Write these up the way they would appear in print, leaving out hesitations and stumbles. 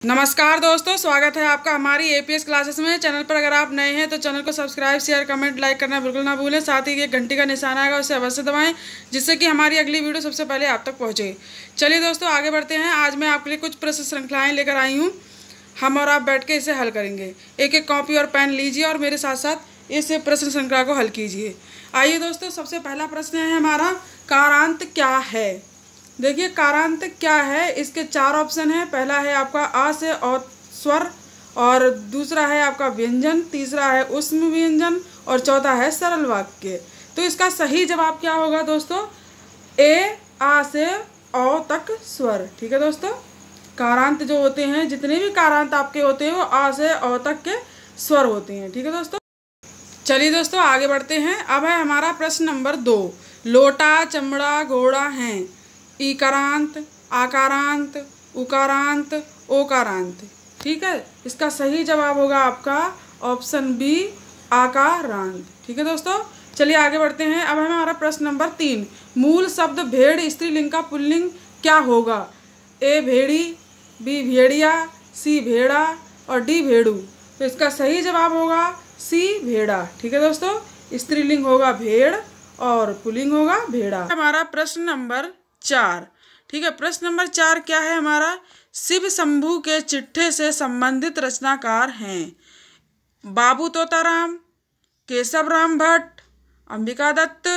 नमस्कार दोस्तों, स्वागत है आपका हमारी एपीएस क्लासेस में। चैनल पर अगर आप नए हैं तो चैनल को सब्सक्राइब, शेयर, कमेंट, लाइक करना बिल्कुल ना भूलें। साथ ही ये घंटी का निशान आएगा, उसे अवश्य दबाएं, जिससे कि हमारी अगली वीडियो सबसे पहले आप तक पहुंचे। चलिए दोस्तों, आगे बढ़ते हैं। आज मैं आपके लिए कुछ प्रश्न श्रृंखलाएँ लेकर आई हूँ। हम और आप बैठ के इसे हल करेंगे। एक एक कॉपी और पेन लीजिए और मेरे साथ साथ इस प्रश्न श्रृंखला को हल कीजिए। आइए दोस्तों, सबसे पहला प्रश्न है हमारा, कारांत क्या है। देखिए, कारांत क्या है, इसके चार ऑप्शन हैं। पहला है आपका आ से और स्वर, और दूसरा है आपका व्यंजन, तीसरा है उष्म व्यंजन, और चौथा है सरल वाक्य। तो इसका सही जवाब क्या होगा दोस्तों? ए, आ से औ तक स्वर। ठीक है दोस्तों, कारांत जो होते हैं, जितने भी कारांत आपके होते हैं वो आ से औ तक के स्वर होते हैं। ठीक है दोस्तों, चलिए दोस्तों आगे बढ़ते हैं। अब है हमारा प्रश्न नंबर 2। लोटा, चमड़ा, घोड़ा हैं ईकारांत, आकारांत, उकारांत, ओकारांत। ठीक है, इसका सही जवाब होगा आपका ऑप्शन बी, आकारांत। ठीक है दोस्तों, चलिए आगे बढ़ते हैं। अब है हमारा प्रश्न नंबर 3। मूल शब्द भेड़ स्त्रीलिंग का पुल्लिंग क्या होगा? ए भेड़ी, बी भेड़िया, सी भेड़ा, और डी भेड़ू। तो इसका सही जवाब होगा सी, भेड़ा। ठीक है दोस्तों, स्त्रीलिंग होगा भेड़ और पुल्लिंग होगा भेड़ा। हमारा प्रश्न नंबर 4। ठीक है, प्रश्न नंबर 4 क्या है हमारा? शिव शंभू के चिट्ठे से संबंधित रचनाकार हैं बाबू तोताराम, केशव राम भट्ट, अंबिका दत्त,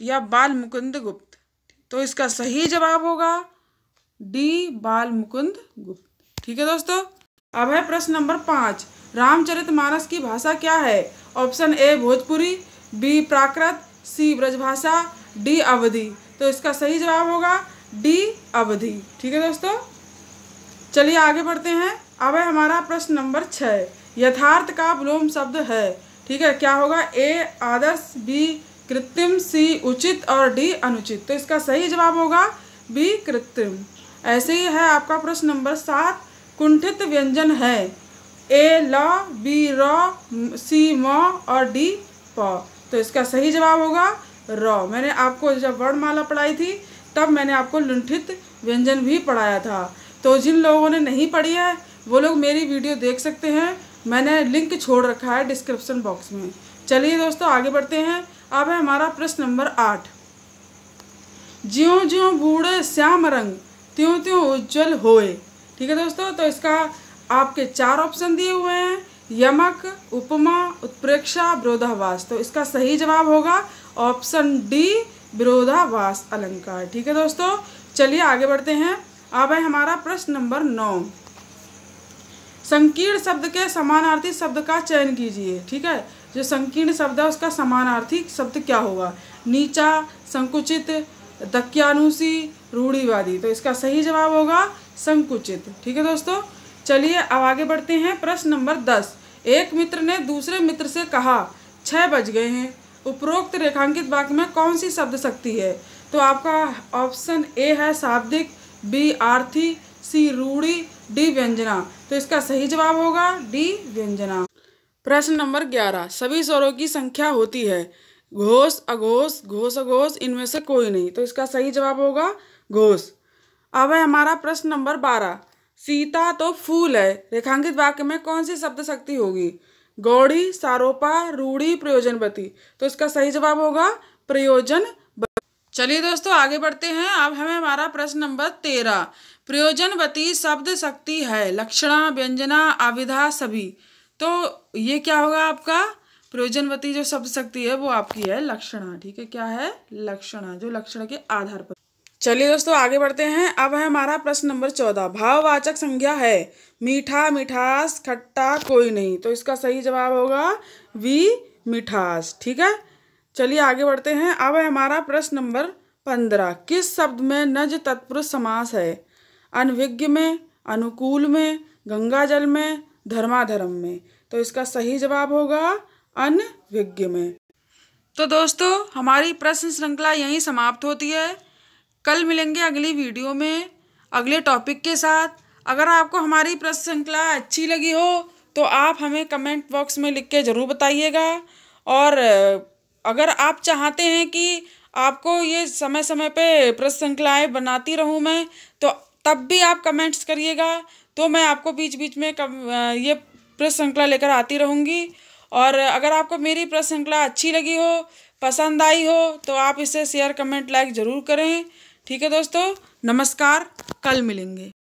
या बाल मुकुंद गुप्त। तो इसका सही जवाब होगा डी, बाल मुकुंद गुप्त। ठीक है दोस्तों, अब है प्रश्न नंबर 5। रामचरितमानस की भाषा क्या है? Option A Bhojpuri, B Prakrit, C Brajbhasha, D Awadhi. तो इसका सही जवाब होगा डी, अवधि। ठीक है दोस्तों, चलिए आगे बढ़ते हैं। अब है हमारा प्रश्न नंबर 6। यथार्थ का विलोम शब्द है। ठीक है, क्या होगा? ए आदर्श, बी कृत्रिम, सी उचित, और डी अनुचित। तो इसका सही जवाब होगा बी, कृत्रिम। ऐसे ही है आपका प्रश्न नंबर 7। कुंठित व्यंजन है ए ल, बी र, सी म, और डी प। तो इसका सही जवाब होगा र। मैंने आपको जब वर्णमाला पढ़ाई थी तब मैंने आपको लुंठित व्यंजन भी पढ़ाया था। तो जिन लोगों ने नहीं पढ़ी है वो लोग मेरी वीडियो देख सकते हैं, मैंने लिंक छोड़ रखा है डिस्क्रिप्शन बॉक्स में। चलिए दोस्तों आगे बढ़ते हैं। अब है हमारा प्रश्न नंबर 8। ज्यों ज्यों बूढ़े श्याम रंग, त्यों त्यों उज्जवल होए। ठीक है दोस्तों, तो इसका आपके 4 ऑप्शन दिए हुए हैं, यमक, उपमा, उत्प्रेक्षा, विरोधाभास। तो इसका सही जवाब होगा ऑप्शन डी, विरोधाभास अलंकार। ठीक है दोस्तों, चलिए आगे बढ़ते हैं। अब है हमारा प्रश्न नंबर 9। संकीर्ण शब्द के समानार्थी शब्द का चयन कीजिए। ठीक है, जो संकीर्ण शब्द है उसका समानार्थी शब्द क्या होगा? नीचा, संकुचित, दक्यानुसी, रूढ़िवादी। तो इसका सही जवाब होगा संकुचित। ठीक है दोस्तों, चलिए अब आगे बढ़ते हैं। प्रश्न नंबर 10। एक मित्र ने दूसरे मित्र से कहा 6 बज गए हैं। उपरोक्त रेखांकित वाक्य में कौन सी शब्द शक्ति है? तो आपका ऑप्शन ए है शाब्दिक, बी आर्थी, सी रूढ़ी, डी व्यंजना। तो इसका सही जवाब होगा डी, व्यंजना। प्रश्न नंबर 11। सभी स्वरों की संख्या होती है घोष, अघोष, घोष, अघोष, इनमें से कोई नहीं। तो इसका सही जवाब होगा घोष। अब है हमारा प्रश्न नंबर 12। सीता तो फूल है, रेखांकित वाक्य में कौन सी शब्द शक्ति होगी? गौड़ी, सारोपा, रूढ़ी, प्रयोजनवती। तो इसका सही जवाब होगा प्रयोजनवती। चलिए दोस्तों आगे बढ़ते हैं। अब हमें हमारा प्रश्न नंबर 13। प्रयोजनवती शब्द शक्ति है लक्षणा, व्यंजना, आविधा, सभी। तो ये क्या होगा आपका? प्रयोजनवती जो शब्द शक्ति है वो आपकी है लक्षणा। ठीक है, क्या है? लक्षणा, जो लक्षण के आधार पर। चलिए दोस्तों आगे बढ़ते हैं। अब है हमारा प्रश्न नंबर 14। भाववाचक संज्ञा है मीठा, मिठास, खट्टा, कोई नहीं। तो इसका सही जवाब होगा वी, मिठास। ठीक है, चलिए आगे बढ़ते हैं। अब है हमारा प्रश्न नंबर 15। किस शब्द में नज तत्पुरुष समास है? अनभिज्ञ में, अनुकूल में, गंगाजल में, धर्माधर्म में। तो इसका सही जवाब होगा अनभिज्ञ में। तो दोस्तों हमारी प्रश्न श्रृंखला यहीं समाप्त होती है। कल मिलेंगे अगली वीडियो में अगले टॉपिक के साथ। अगर आपको हमारी प्रश्न श्रृंखला अच्छी लगी हो तो आप हमें कमेंट बॉक्स में लिख के ज़रूर बताइएगा। और अगर आप चाहते हैं कि आपको ये समय समय पे प्रश्न श्रृंखलाएँ बनाती रहूँ मैं, तो तब भी आप कमेंट्स करिएगा। तो मैं आपको बीच बीच में ये प्रश्न श्रृंखला लेकर आती रहूँगी। और अगर आपको मेरी प्रश्न श्रृंखला अच्छी लगी हो, पसंद आई हो, तो आप इसे शेयर कमेंट लाइक ज़रूर करें। ठीक है दोस्तों, नमस्कार, कल मिलेंगे।